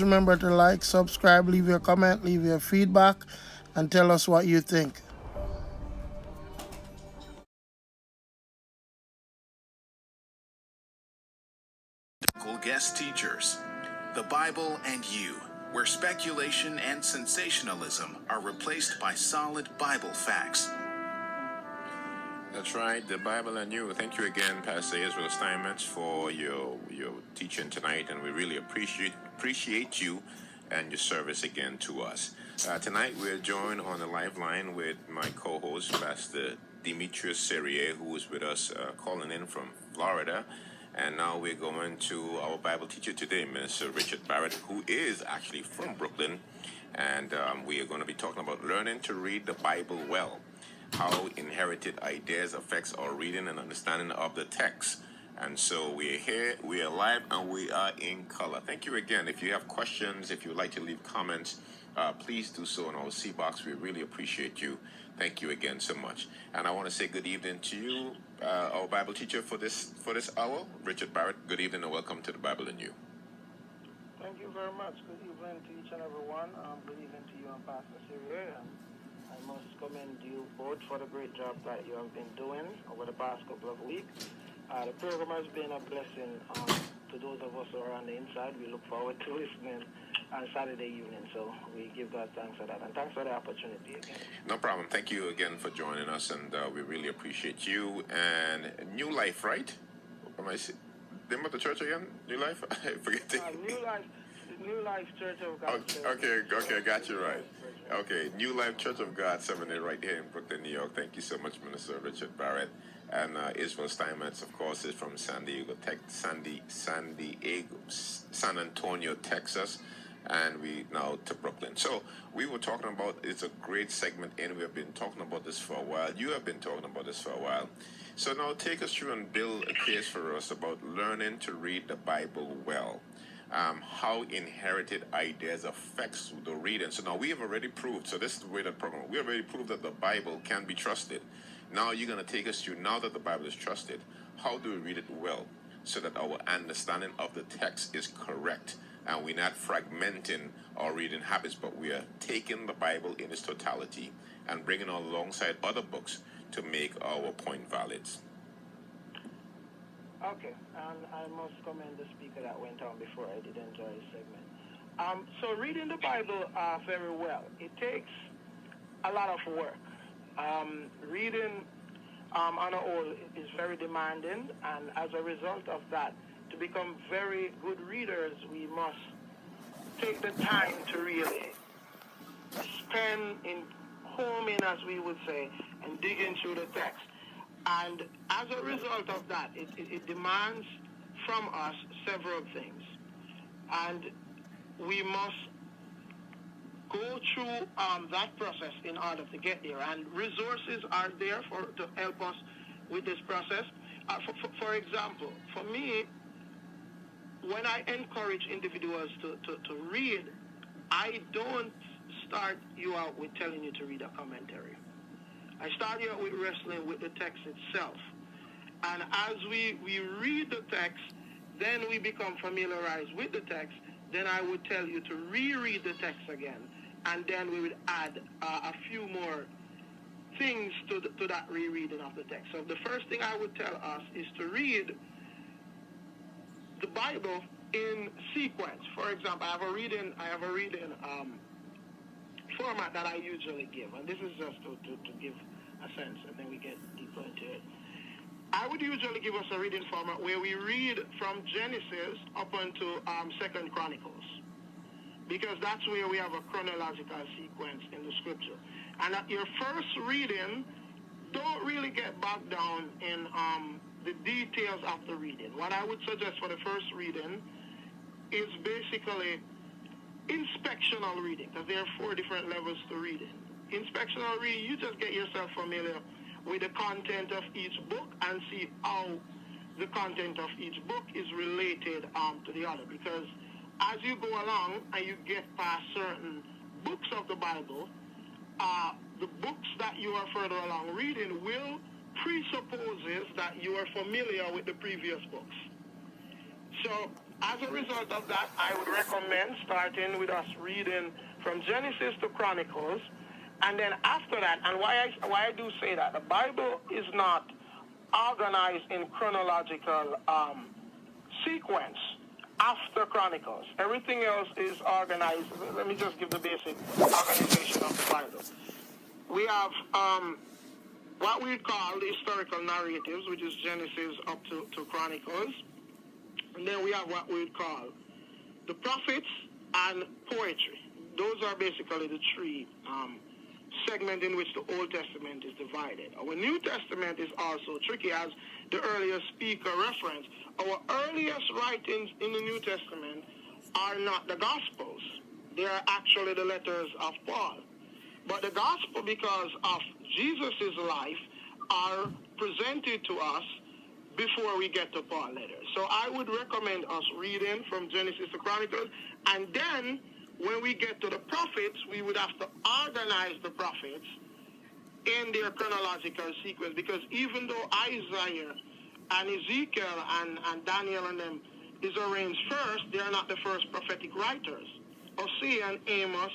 Remember to like, subscribe, leave your comment, leave your feedback, and tell us what you think. Guest teachers, the Bible and you, where speculation and sensationalism are replaced by solid Bible facts. That's right, the Bible and you. Thank you again, Pastor Israel Steinmetz, for your teaching tonight, and we really appreciate you and your service again to us. Tonight we're joined on the live line with my co-host, Pastor Demetrius Serrier, who is with us calling in from Florida. And now we're going to our Bible teacher today, Minister Richard Barrett, who is actually from Brooklyn. And we are going to be talking about learning to read the Bible well, how inherited ideas affects our reading and understanding of the text. And so we are here, we are live, and we are in color. Thank you again. If you have questions, if you would like to leave comments, please do so in our C box. We really appreciate you. Thank you again so much. And I want to say good evening to you, our Bible teacher for this hour, Richard Barrett. Good evening and welcome to the Bible and You. Thank you very much. Good evening to each and every one. Good evening to you and Pastor Syria. I must commend you both for the great job that you have been doing over the past couple of weeks. The program has been a blessing to those of us who are on the inside. We look forward to listening on Saturday evening. So we give God thanks for that. And thanks for the opportunity again. No problem. Thank you again for joining us, and we really appreciate you. And New Life, right? Am I name of the church again? New Life? I forget the New Life Church of God. Okay, got you right. Okay, New Life Church of God, 70 right here in Brooklyn, New York. Thank you so much, Minister Richard Barrett. And Israel Steinmetz, of course, is from San Antonio, Texas. And we now to Brooklyn. So we were talking about, it's a great segment, and we have been talking about this for a while. You have been talking about this for a while. So now take us through and build a case for us about learning to read the Bible well. How inherited ideas affects the reading. So now we have already proved, so this is the way the program, we already proved that the Bible can be trusted. Now you're going to take us through, now that the Bible is trusted, how do we read it well so that our understanding of the text is correct and we're not fragmenting our reading habits, but we are taking the Bible in its totality and bringing it alongside other books to make our point valid. Okay, and I must commend the speaker that went on before. I did enjoy his segment. So reading the Bible very well, it takes a lot of work. Reading on a whole is very demanding, and as a result of that, to become very good readers, we must take the time to really spend in homing, as we would say, and digging through the text. And as a result of that, it demands from us several things. And we must go through that process in order to get there. And resources are there to help us with this process. For example, for me, when I encourage individuals to read, I don't start you out with telling you to read a commentary. I start you out with wrestling with the text itself. And as we read the text, then we become familiarized with the text. Then I would tell you to reread the text again. And then we would add a few more things to that rereading of the text. So the first thing I would tell us is to read the Bible in sequence. For example, I have a reading format that I usually give, and this is just to give a sense, and then we get deeper into it. I would usually give us a reading format where we read from Genesis up until 2nd Chronicles, because that's where we have a chronological sequence in the scripture. And at your first reading, don't really get bogged down in the details of the reading. What I would suggest for the first reading is basically inspectional reading, because there are 4 different levels to reading. Inspectional reading, you just get yourself familiar with the content of each book and see how the content of each book is related to the other. Because as you go along and you get past certain books of the Bible, the books that you are further along reading will presupposes that you are familiar with the previous books. So As a result of that, I would recommend starting with us reading from Genesis to Chronicles, and then after that, and why I do say that, the Bible is not organized in chronological sequence after Chronicles. Everything else is organized. Let me just give the basic organization of the Bible. We have what we call the historical narratives, which is Genesis up to Chronicles. And then we have what we would call the prophets and poetry. Those are basically the three segments in which the Old Testament is divided. Our New Testament is also tricky, as the earlier speaker referenced. Our earliest writings in the New Testament are not the Gospels. They are actually the letters of Paul. But the Gospel, because of Jesus' life, are presented to us before we get to Paul letters. So I would recommend us reading from Genesis to Chronicles, and then when we get to the prophets, we would have to organize the prophets in their chronological sequence, because even though Isaiah and Ezekiel and Daniel and them is arranged first, they are not the first prophetic writers. Hosea and Amos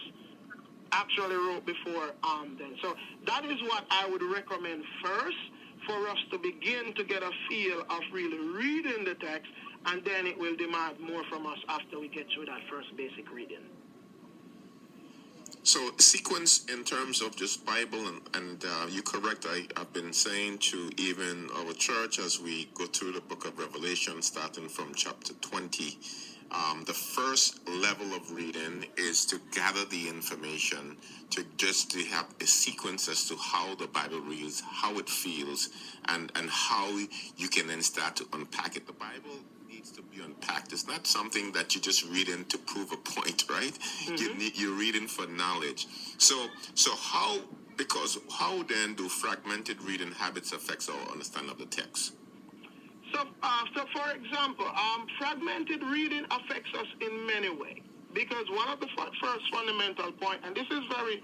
actually wrote before them. So that is what I would recommend first, for us to begin to get a feel of really reading the text, and then it will demand more from us after we get through that first basic reading. So sequence in terms of just Bible, and you're correct. I've been saying to even our church as we go through the book of Revelation, starting from chapter 20, the first level of reading is to gather the information, to have a sequence as to how the Bible reads, how it feels, and how you can then start to unpack it. The Bible needs to be unpacked. It's not something that you just read in to prove a point, right? Mm-hmm. You're reading for knowledge. So how then do fragmented reading habits affect our understanding of the text? So for example, fragmented reading affects us in many ways, because one of the first fundamental point, and this is very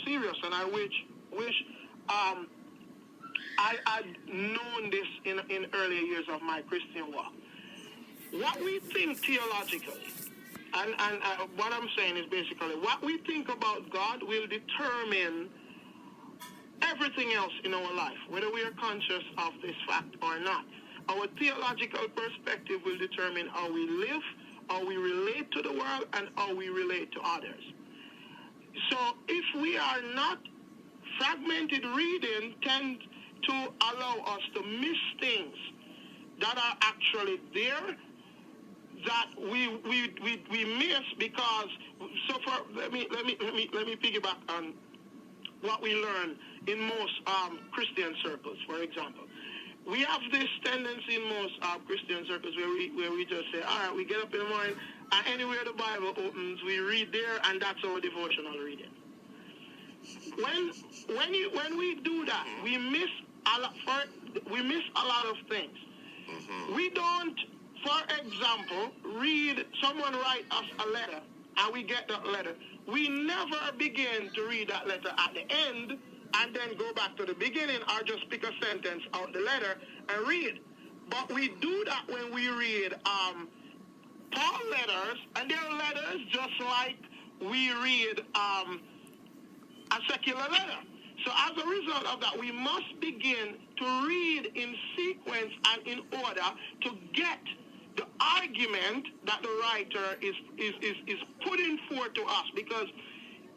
serious, and I wish I had known this in earlier years of my Christian walk. What we think theologically, and what I'm saying is basically what we think about God will determine everything else in our life, whether we are conscious of this fact or not. Our theological perspective will determine how we live, how we relate to the world, and how we relate to others. So if we are not, fragmented reading tends to allow us to miss things that are actually there that we miss because, so for let me piggyback on what we learn in most Christian circles. For example, we have this tendency in most Christian circles where we just say, all right, we get up in the morning, and anywhere the Bible opens, we read there, and that's our devotional reading. When we do that, we miss a lot of things. Mm-hmm. We don't, for example, read someone write us a letter, and we get that letter. We never begin to read that letter at the end and then go back to the beginning, or just pick a sentence out the letter and read. But we do that when we read Paul letters, and they're letters just like we read a secular letter. So as a result of that, we must begin to read in sequence and in order to get the argument that the writer is putting forth to us, because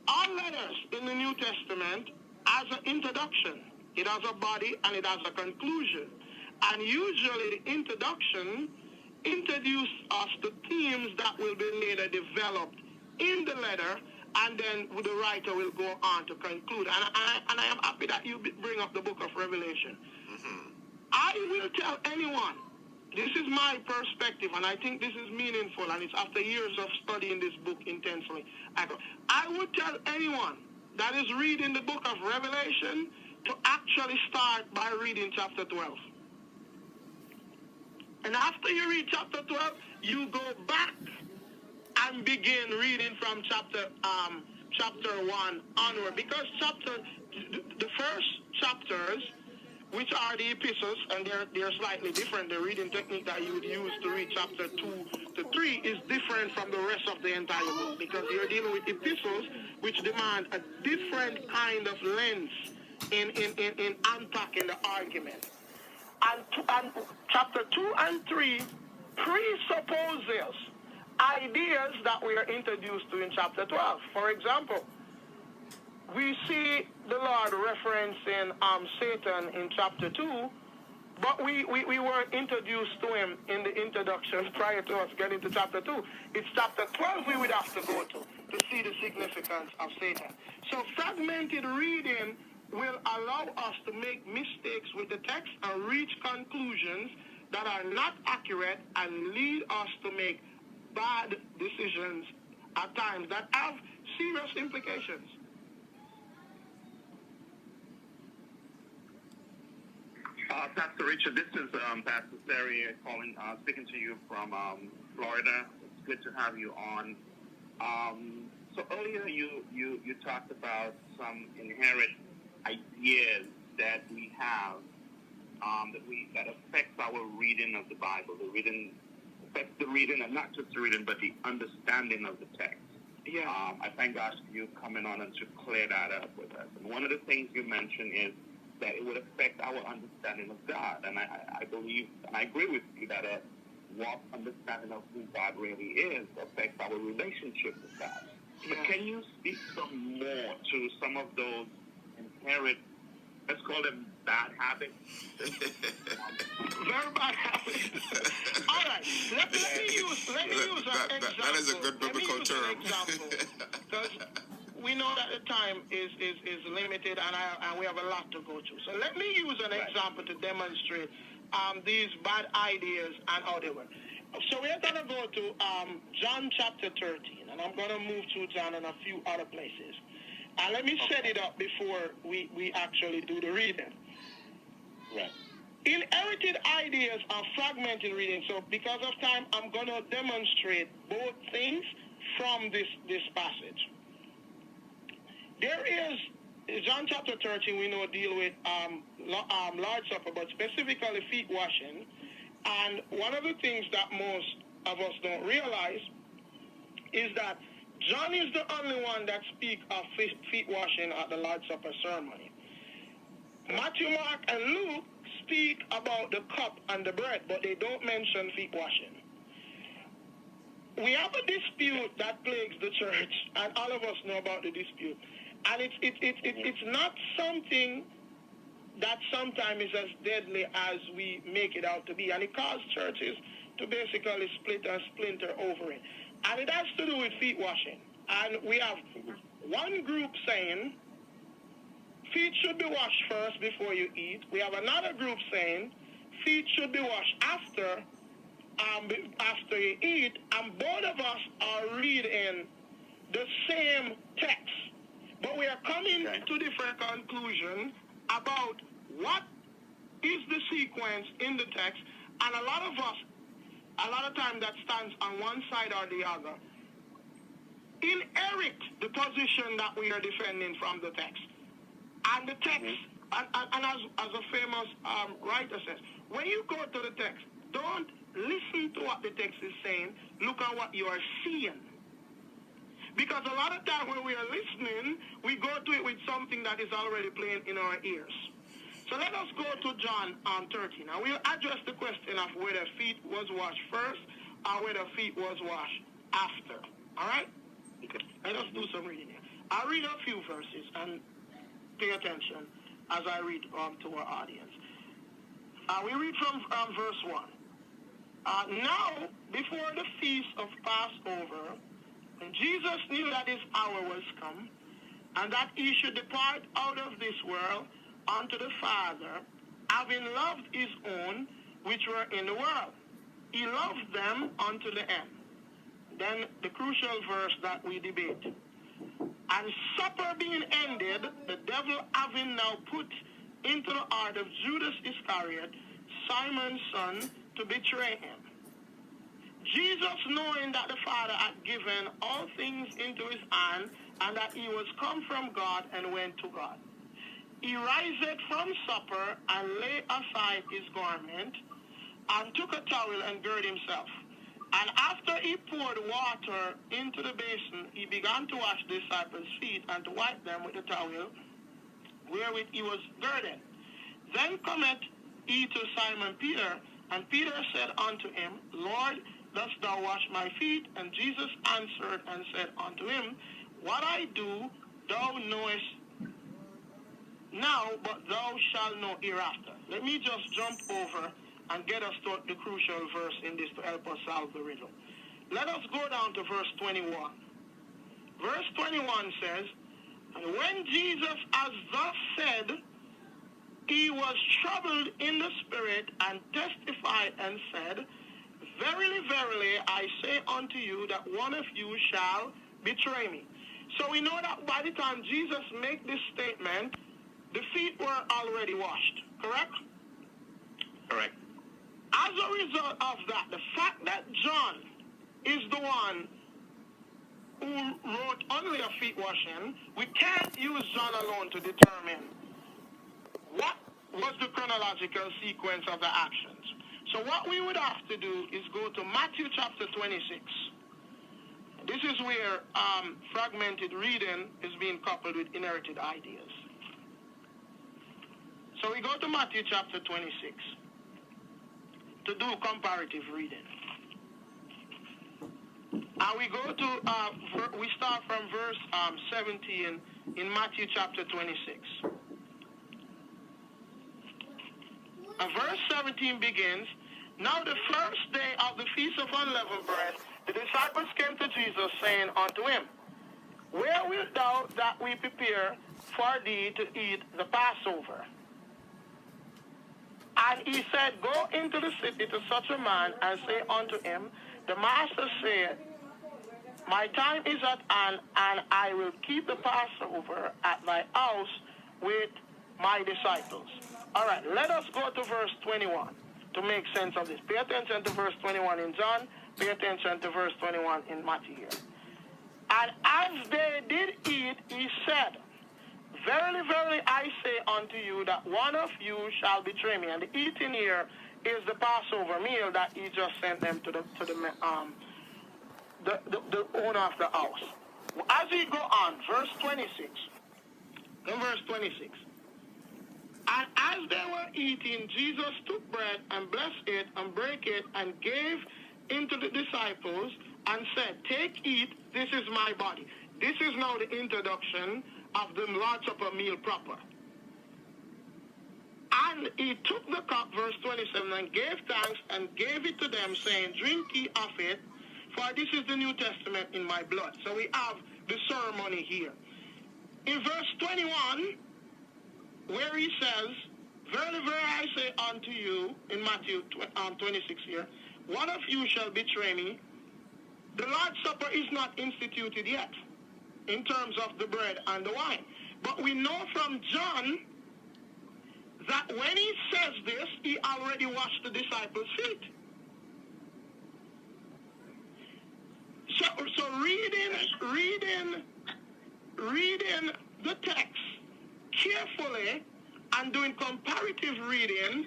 all letters in the New Testament has an introduction, it has a body, and it has a conclusion. And usually the introduction introduces us to themes that will be later developed in the letter, and then the writer will go on to conclude. And I am happy that you bring up the book of Revelation. Mm-hmm. I will tell anyone, this is my perspective, and I think this is meaningful, and it's after years of studying this book intensely. I would tell anyone that is reading the book of Revelation to actually start by reading chapter 12. And after you read chapter 12, you go back and begin reading from chapter 1 onward, because the first chapters which are the epistles, and they're slightly different. The reading technique that you would use to read chapter 2 to 3 is different from the rest of the entire book, because you're dealing with epistles which demand a different kind of lens in unpacking the argument. And chapter 2 and 3 presupposes ideas that we are introduced to in chapter 12. For example, we see the Lord referencing Satan in chapter 2, but we weren't introduced to him in the introduction prior to us getting to chapter 2. It's chapter 12 we would have to go to see the significance of Satan. So fragmented reading will allow us to make mistakes with the text and reach conclusions that are not accurate and lead us to make bad decisions at times that have serious implications. Pastor Richard, this is Pastor Sari calling, speaking to you from Florida. It's good to have you on. So earlier you talked about some inherent ideas that we have that affects our reading of the Bible. The reading affects the reading, and not just the reading, but the understanding of the text. Yeah. I thank God for you coming on and to clear that up with us. And one of the things you mentioned is that it would affect our understanding of God. And I believe, and I agree with you, that a walk understanding of who God really is affects our relationship with God. Yeah. But can you speak some more to some of those inherent, let's call them bad habits? Very bad habits. All right. Let me use an example. That is a good biblical term. Because we know that the time is limited, and we have a lot to go through. So let me use an example to demonstrate these bad ideas and how they work. So we're going to go to John chapter 13, and I'm going to move to John and a few other places. And let me set it up before we actually do the reading. Right. Inherited ideas are fragmented reading. So because of time, I'm going to demonstrate both things from this passage. There is, John chapter 13, we know, deal with Lord's Supper, but specifically feet washing. And one of the things that most of us don't realize is that John is the only one that speaks of feet washing at the Lord's Supper ceremony. Matthew, Mark, and Luke speak about the cup and the bread, but they don't mention feet washing. We have a dispute that plagues the church, and all of us know about the dispute. And it's not something that sometimes is as deadly as we make it out to be. And it causes churches to basically split and splinter over it. And it has to do with feet washing. And we have one group saying feet should be washed first before you eat. We have another group saying feet should be washed after you eat. And both of us are reading the same text. But we are coming to different conclusions about what is the sequence in the text. And a lot of times that stands on one side or the other, inherit the position that we are defending from the text. And the text, and as a famous writer says, when you go to the text, don't listen to what the text is saying, look at what you are seeing. Because a lot of times when we are listening, we go to it with something that is already playing in our ears. So let us go to John 13. Now we'll address the question of whether feet was washed first or whether feet was washed after. All right? Let us do some reading here. I'll read a few verses and pay attention as I read to our audience. We read from verse 1. Now, before the feast of Passover, Jesus knew that his hour was come, and that he should depart out of this world unto the Father, having loved his own which were in the world. He loved them unto the end. Then the crucial verse that we debate. And supper being ended, the devil having now put into the heart of Judas Iscariot, Simon's son, to betray him. Jesus, knowing that the Father had given all things into his hand, and that he was come from God and went to God. he riseth from supper, and laid aside his garment, and took a towel and girded himself. And after he poured water into the basin, he began to wash the disciples' feet and to wipe them with the towel wherewith he was girded. Then cometh he to Simon Peter, and Peter said unto him, Lord, dost thou wash my feet? And Jesus answered and said unto him, What I do thou knowest now, but thou shalt know hereafter. Let me just jump over and get us to the crucial verse in this to help us solve the riddle. Let us go down to verse 21. Verse 21 says, And when Jesus as thus said, he was troubled in the spirit, and testified and said, Verily, verily, I say unto you that one of you shall betray me. So we know that by the time Jesus made this statement, the feet were already washed, correct? Correct. As a result of that, the fact that John is the one who wrote only a feet washing, we can't use John alone to determine what was the chronological sequence of the actions. So what we would have to do is go to Matthew chapter 26. This is where fragmented reading is being coupled with inherited ideas. So we go to Matthew chapter 26 to do comparative reading. And we go to, we start from verse 17 in Matthew chapter 26. And verse 17 begins, Now the first day of the Feast of Unleavened Bread, the disciples came to Jesus, saying unto him, Where wilt thou that we prepare for thee to eat the Passover? And he said, Go into the city to such a man, and say unto him, The master saith, My time is at hand, and I will keep the Passover at thy house with my disciples. All right, let us go to verse 21 to make sense of this. Pay attention to verse 21 in John. Pay attention to verse 21 in Matthew here. And as they did eat, he said, Verily, verily, I say unto you that one of you shall betray me. And the eating here is the Passover meal that he just sent them to the owner of the house. As we go on, verse 26. In verse 26. And as they were eating, Jesus took bread and blessed it and brake it and gave into the disciples and said, Take, eat, this is my body. This is now the introduction of the Lord's Supper meal proper. And he took the cup, verse 27, and gave thanks and gave it to them, saying, Drink ye of it, for this is the New Testament in my blood. So we have the ceremony here. In verse 21, where he says, Verily, verily, I say unto you, in Matthew 26 here, one of you shall betray me. The Lord's Supper is not instituted yet in terms of the bread and the wine. But we know from John that when he says this, he already washed the disciples' feet. So reading the text carefully and doing comparative reading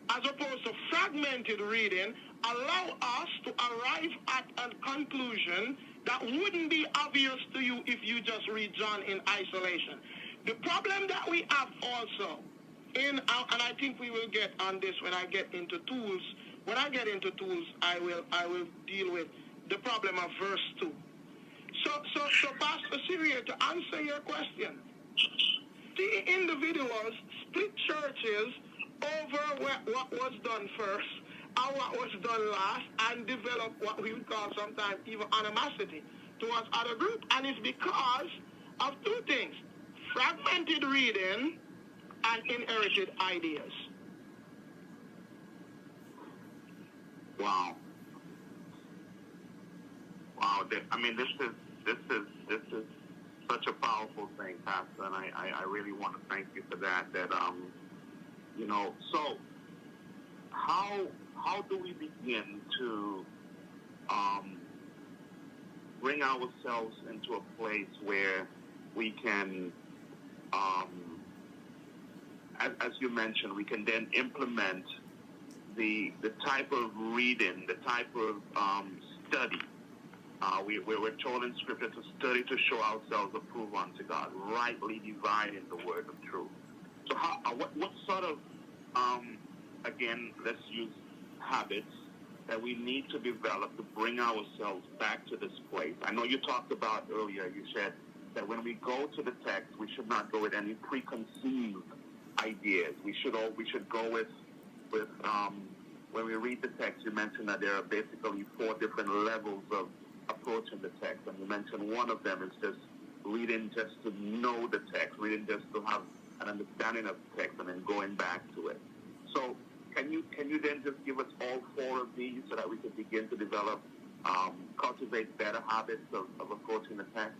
as opposed to fragmented reading allow us to arrive at a conclusion that wouldn't be obvious to you if you just read John in isolation. The problem that we have also, and I think we will get on this when I get into tools. When I get into tools, I will deal with the problem of verse 2. So Pastor Syria, to answer your question, see individuals split churches over what was done first and what was done last, and develop what we would call sometimes even animosity towards other groups. And it's because of two things: fragmented reading and inherited ideas. Wow. I mean, this is such a powerful thing, Pastor, and I really want to thank you for that. So how do we begin to bring ourselves into a place where we can as you mentioned, we can then implement the type of reading, the type of study. We're told in Scripture to study to show ourselves approved unto God, rightly dividing the word of truth. So what sort of, again, let's use habits that we need to develop to bring ourselves back to this place? I know you talked about earlier, you said that when we go to the text, we should not go with any preconceived ideas. We should go with when we read the text, you mentioned that there are basically 4 different levels of approaching the text, and you mentioned one of them is just reading just to know the text, reading just to have an understanding of the text, and then going back to it. So can you then just give us all 4 of these so that we can begin to develop, cultivate better habits of approaching the text?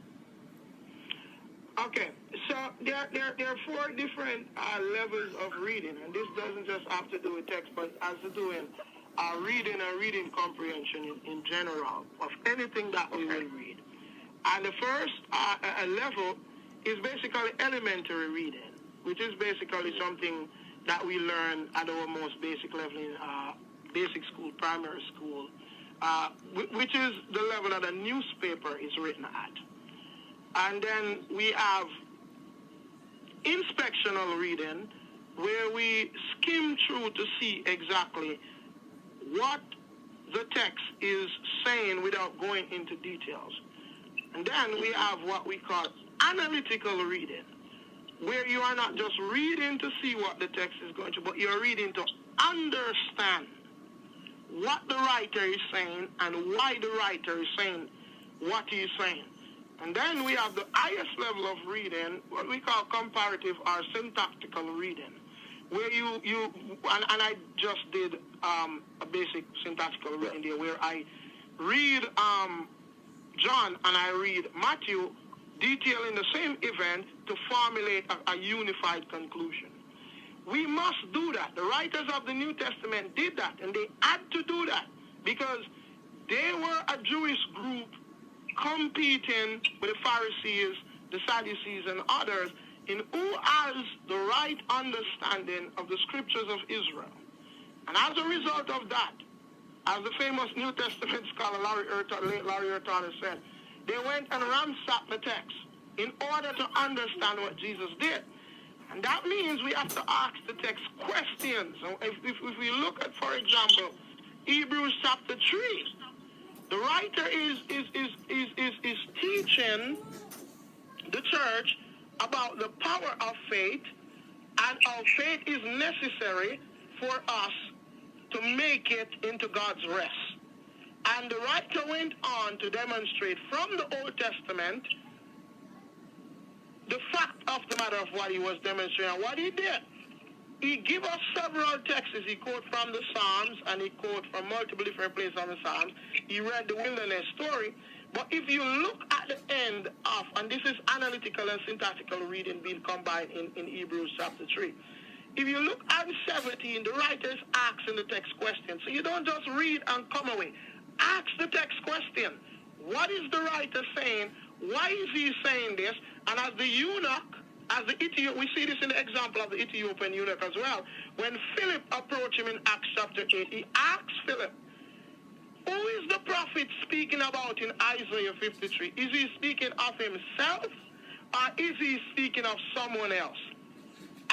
Okay, so there are 4 different levels of reading, and this doesn't just have to do with text, but has to do with reading and reading comprehension in general of anything that we will read. And the first level is basically elementary reading, which is basically something that we learn at our most basic level in basic school, primary school, which is the level that a newspaper is written at. And then we have inspectional reading, where we skim through to see exactly what the text is saying without going into details. And then we have what we call analytical reading, where you are not just reading to see what the text is going to, but you're reading to understand what the writer is saying and why the writer is saying what he is saying. And then we have the highest level of reading, what we call comparative or syntactical reading, where you I just did a basic syntactical reading there, where I read John and I read Matthew, detailing the same event to formulate a unified conclusion. We must do that. The writers of the New Testament did that, and they had to do that because they were a Jewish group competing with the Pharisees, the Sadducees, and others in who has the right understanding of the scriptures of Israel. And as a result of that, as the famous New Testament scholar Larry Hurtado said, they went and ransacked the text in order to understand what Jesus did. And that means we have to ask the text questions. So if we look at, for example, Hebrews chapter 3, the writer is teaching the church about the power of faith and how faith is necessary for us to make it into God's rest. And the writer went on to demonstrate from the Old Testament the fact of the matter of what he was demonstrating and what he did. He gave us several texts. He quoted from the Psalms, and he quoted from multiple different places on the Psalms. He read the wilderness story. But if you look at the end of, and this is analytical and syntactical reading being combined in Hebrews chapter 3. If you look at 17, the writer is asking the text question. So you don't just read and come away. Ask the text question. What is the writer saying? Why is he saying this? And as the eunuch, we see this in the example of the Ethiopian eunuch as well. When Philip approached him in Acts chapter 8, he asked Philip, who is the prophet speaking about in Isaiah 53? Is he speaking of himself, or is he speaking of someone else?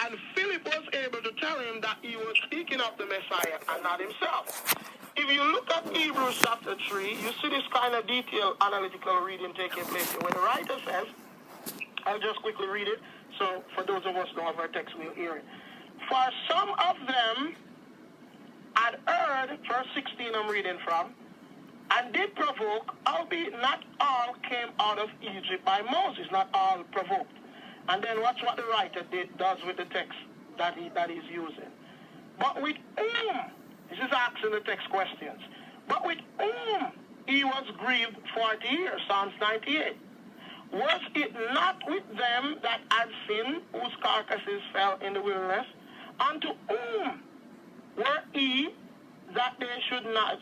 And Philip was able to tell him that he was speaking of the Messiah and not himself. If you look at Hebrews chapter 3, you see this kind of detailed analytical reading taking place. When the writer says, I'll just quickly read it, so for those of us who don't have our text, we'll hear it. For some of them had heard, verse 16 I'm reading from, and did provoke, albeit not all came out of Egypt by Moses, not all provoked. And then watch what the writer does with the text that he's using. But with whom, this is asking the text questions, but with whom he was grieved 40 years, Psalms 98. Was it not with them that had sinned, whose carcasses fell in the wilderness? Unto whom were ye that they should not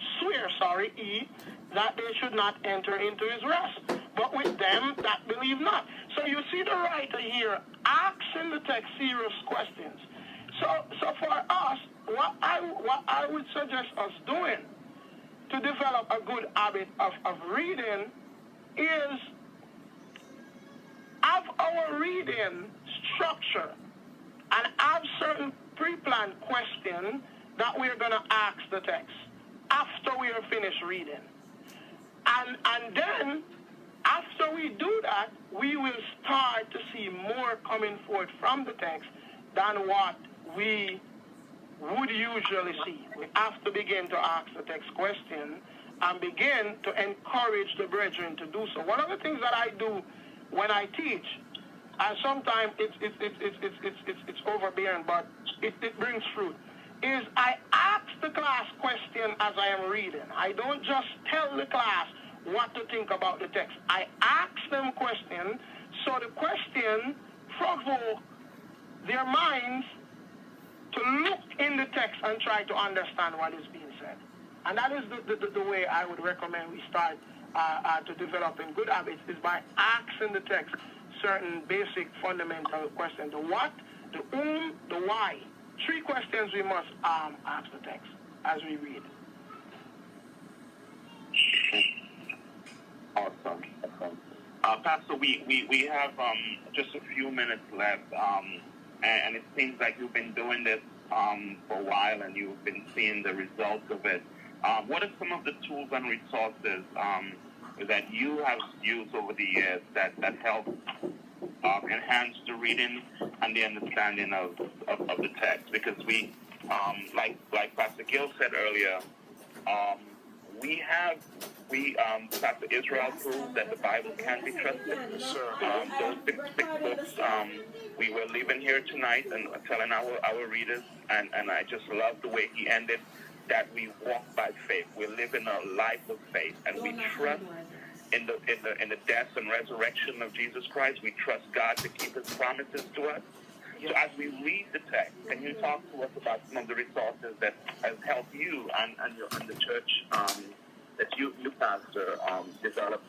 that they should not enter into his rest, but with them that believe not. So you see the writer here asking the text serious questions. So for us, what I would suggest us doing to develop a good habit of reading is have our reading structure and have certain pre-planned questions that we're going to ask the text after we are finished reading. And then, after we do that, we will start to see more coming forth from the text than what we would usually see. We have to begin to ask the text question and begin to encourage the brethren to do so. One of the things that I do when I teach, and sometimes it's overbearing, but it brings fruit, is I ask the class question as I am reading. I don't just tell the class what to think about the text. I ask them questions, so the question provoke their minds to look in the text and try to understand what is being said. And that is the way I would recommend we start to developing good habits, is by asking the text certain basic fundamental questions. The what, the whom, the why. 3 questions we must ask the text as we read. Awesome. Pastor, we have just a few minutes left, and it seems like you've been doing this for a while and you've been seeing the results of it. What are some of the tools and resources that you have used over the years that help enhance the reading and the understanding of the text? Because we, like Pastor Gill said earlier, Pastor Israel proved that the Bible can be trusted. Those six books, we were leaving here tonight and telling our readers, and I just love the way he ended, that we walk by faith. We live in a life of faith, and we trust in the death and resurrection of Jesus Christ. We trust God to keep his promises to us. So as we read the text, can you talk to us about some of the resources that has helped you and the church that you pastor develop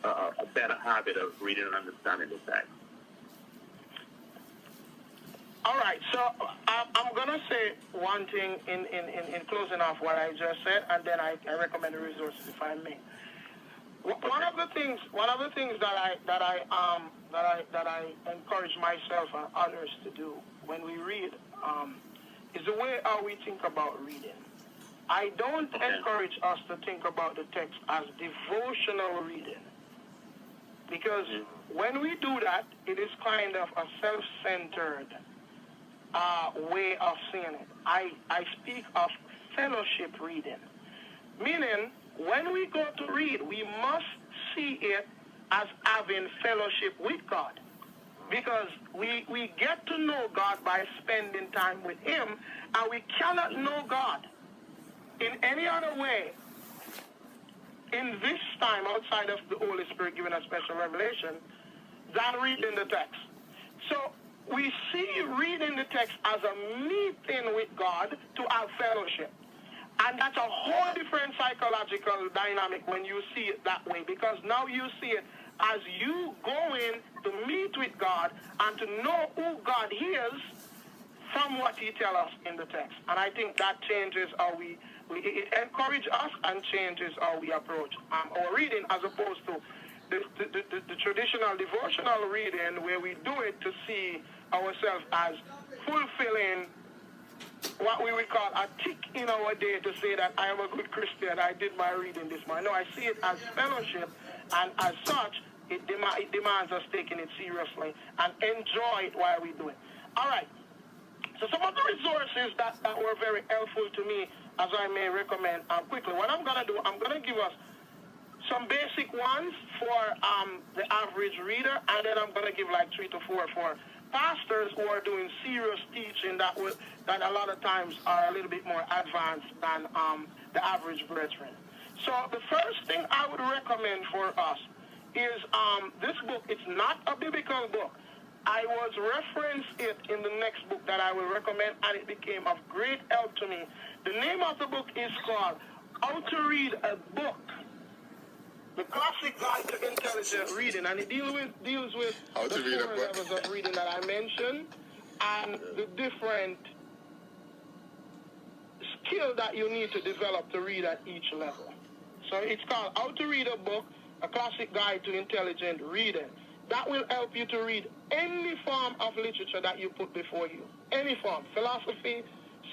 a better habit of reading and understanding the text? All right, so I'm going to say one thing in closing off what I just said, and then I recommend the resources if I may. One of the things that I encourage myself and others to do when we read is the way how we think about reading. I don't encourage us to think about the text as devotional reading, because when we do that, it is kind of a self-centered way of seeing it. I speak of fellowship reading, meaning when we go to read, we must see it as having fellowship with God, because we get to know God by spending time with him, and we cannot know God in any other way in this time outside of the Holy Spirit giving us special revelation than reading the text. So we see reading the text as a meeting with God to have fellowship. And that's a whole different psychological dynamic when you see it that way, because now you see it as you going to meet with God and to know who God is from what he tells us in the text. And I think that changes how it encourages us and changes how we approach our reading, as opposed to the traditional devotional reading where we do it to see ourselves as fulfilling what we would call a tick in our day to say that I am a good Christian, I did my reading this morning. No, I see it as fellowship, and as such, it demands us taking it seriously and enjoy it while we do it. All right. So some of the resources that were very helpful to me, as I may recommend quickly, what I'm going to do, I'm going to give us some basic ones for the average reader, and then I'm going to give like 3 to 4 for pastors who are doing serious teaching that a lot of times are a little bit more advanced than the average brethren. So the first thing I would recommend for us is this book. It's not a biblical book. I was referenced it in the next book that I will recommend, and it became of great help to me. The name of the book is called How to Read a Book, the Classic Guide to Intelligent Reading, and it deals with How to the read a 4 book. levels of reading that I mentioned. and the different skill that you need to develop to read at each level. So it's called How to Read a Book, a Classic Guide to Intelligent Reading. That will help you to read any form of literature that you put before you. Any form, philosophy,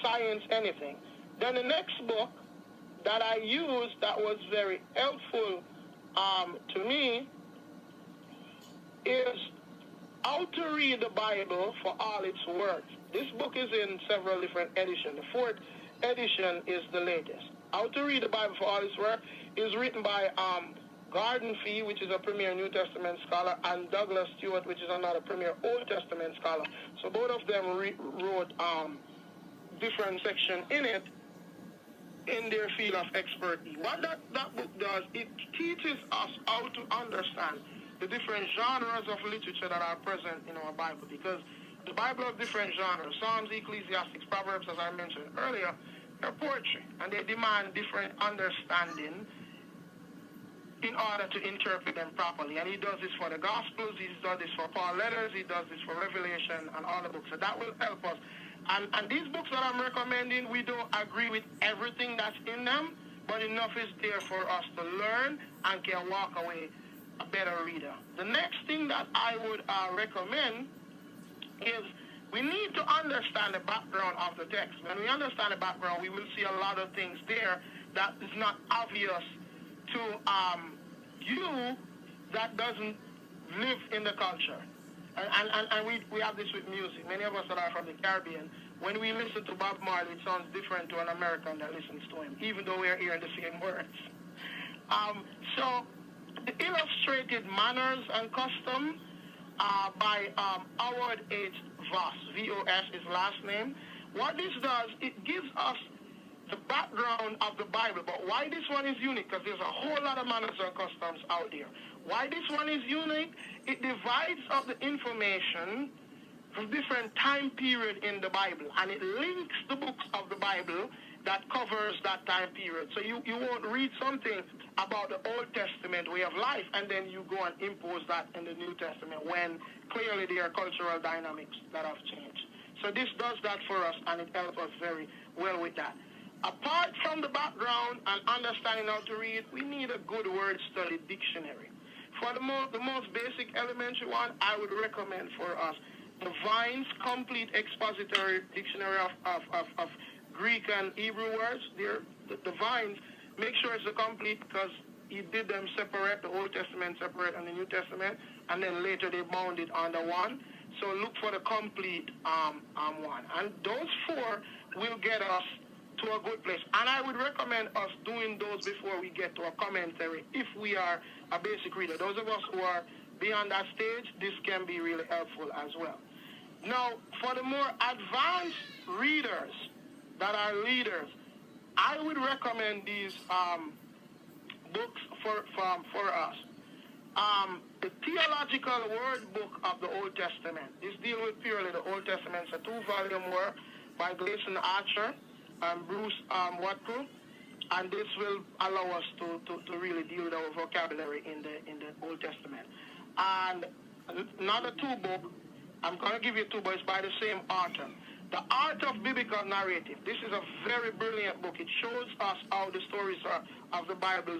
science, anything. Then the next book that I used that was very helpful to me is How to Read the Bible for All Its Words. This book is in several different editions. The 4th edition is the latest. How to Read the Bible for All Its Words is written by Gordon Fee, which is a premier New Testament scholar, and Douglas Stewart, which is another premier Old Testament scholar. So both of them wrote different sections in it in their field of expertise. What that book does, it teaches us how to understand the different genres of literature that are present in our Bible, because the Bible has different genres. Psalms, Ecclesiastes, Proverbs, as I mentioned earlier, they're poetry, and they demand different understanding in order to interpret them properly. And he does this for the Gospels, he does this for Paul letters, he does this for Revelation and all the books. So that will help us. And these books that I'm recommending, we don't agree with everything that's in them, but enough is there for us to learn and can walk away a better reader. The next thing that I would recommend is we need to understand the background of the text. When we understand the background, we will see a lot of things there that is not obvious to you that doesn't live in the culture. And we have this with music. Many of us that are from the Caribbean, when we listen to Bob Marley, it sounds different to an American that listens to him, even though we are hearing the same words. So the Illustrated Manners and Custom by Howard H. Voss, V-O-S, his last name. What this does, it gives us the background of the Bible. But why this one is unique? Because there's a whole lot of manners and customs out there. Why this one is unique? It divides up the information from different time period in the Bible, and it links the books of the Bible that covers that time period. So you won't read something about the Old Testament way of life and then you go and impose that in the New Testament when clearly there are cultural dynamics that have changed. So this does that for us, and it helps us very well with that. Apart from the background and understanding how to read, we need a good word study dictionary. For the most basic elementary one, I would recommend for us the Vine's Complete Expository Dictionary of Greek and Hebrew words. The Vine's, make sure it's a complete, because he did them separate, the Old Testament separate and the New Testament, and then later they bound it under one. So look for the complete one. And those 4 will get us to a good place. And I would recommend us doing those before we get to a commentary if we are a basic reader. Those of us who are beyond that stage, this can be really helpful as well. Now, for the more advanced readers that are leaders, I would recommend these books for us. The Theological Word Book of the Old Testament. This deals with purely the Old Testament. It's a 2-volume work by Gleason Archer and Bruce Watko, and this will allow us to really deal with our vocabulary in the Old Testament. And another 2 book, I'm going to give you 2 books by the same author. The Art of Biblical Narrative. This is a very brilliant book. It shows us how the stories of the Bible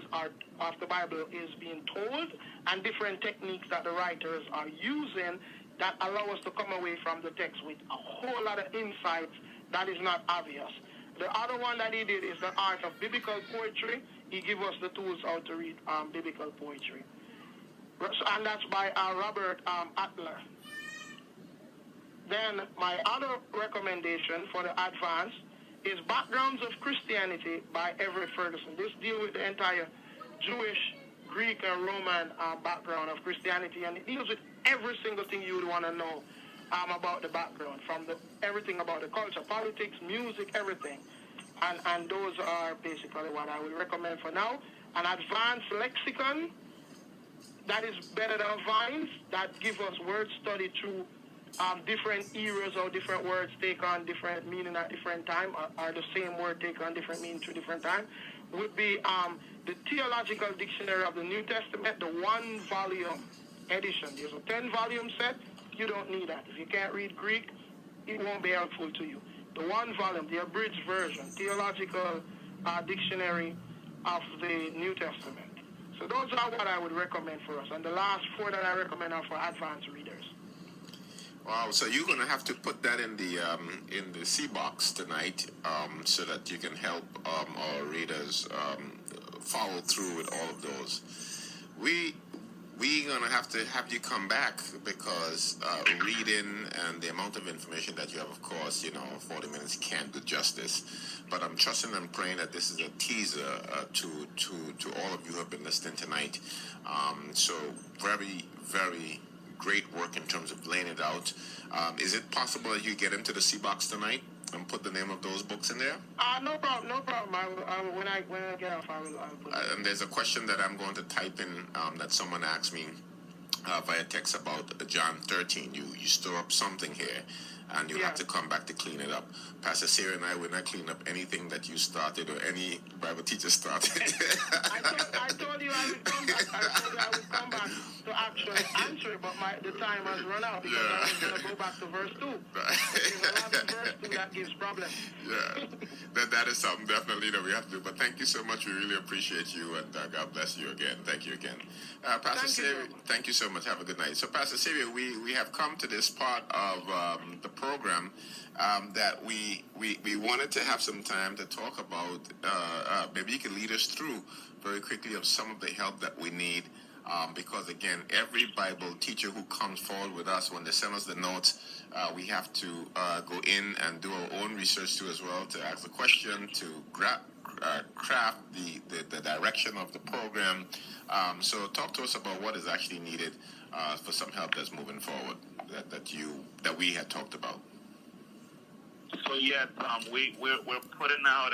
is being told, and different techniques that the writers are using that allow us to come away from the text with a whole lot of insights that is not obvious. The other one that he did is The Art of Biblical Poetry. He gives us the tools how to read biblical poetry. And that's by Robert Adler. Then my other recommendation for the advanced is Backgrounds of Christianity by Everett Ferguson. This deals with the entire Jewish, Greek, and Roman background of Christianity, and it deals with every single thing you would want to know about the background, from everything about the culture, politics, music, everything. And those are basically what I would recommend for now. An advanced lexicon that is better than Vines, that gives us word study through different eras, or different words take on different meaning at different time, or the same word take on different meaning through different time, would be the Theological Dictionary of the New Testament, the 1-volume edition. There's a 10-volume set. You don't need that. If you can't read Greek, it won't be helpful to you. The one volume, the abridged version, Theological Dictionary of the New Testament. So those are what I would recommend for us. And the last 4 that I recommend are for advanced readers. Wow, so you're going to have to put that in the C box tonight, so that you can help our readers follow through with all of those. We're going to have you come back because reading and the amount of information that you have, of course, 40 minutes can't do justice. But I'm trusting and praying that this is a teaser to all of you who have been listening tonight. So very, very great work in terms of laying it out. Is it possible that you get into the C box tonight and put the name of those books in there? No problem. When I get off, I'll put it. And there's a question that I'm going to type in that someone asked me via text about John 13. You store up something here, and you'll have to come back to clean it up. Pastor Sarah and I will not clean up anything that you started or any Bible teacher started. I told you I would come back. I told you I would come back to actually answer it, but the time has run out because I was going to go back to verse 2. Because 11 verse 2, that gives problems. Yeah, that is something definitely that we have to do. But thank you so much. We really appreciate you, and God bless you again. Thank you again. Pastor Xavier, thank you so much. Have a good night. So, Pastor Xavier, we have come to this part of the program that we wanted to have some time to talk about. Maybe you can lead us through very quickly of some of the help that we need. Because again, every Bible teacher who comes forward with us, when they send us the notes, we have to go in and do our own research too as well, to ask the question, to craft the direction of the program. So talk to us about what is actually needed for some help that's moving forward that we had talked about. So yes, we're putting out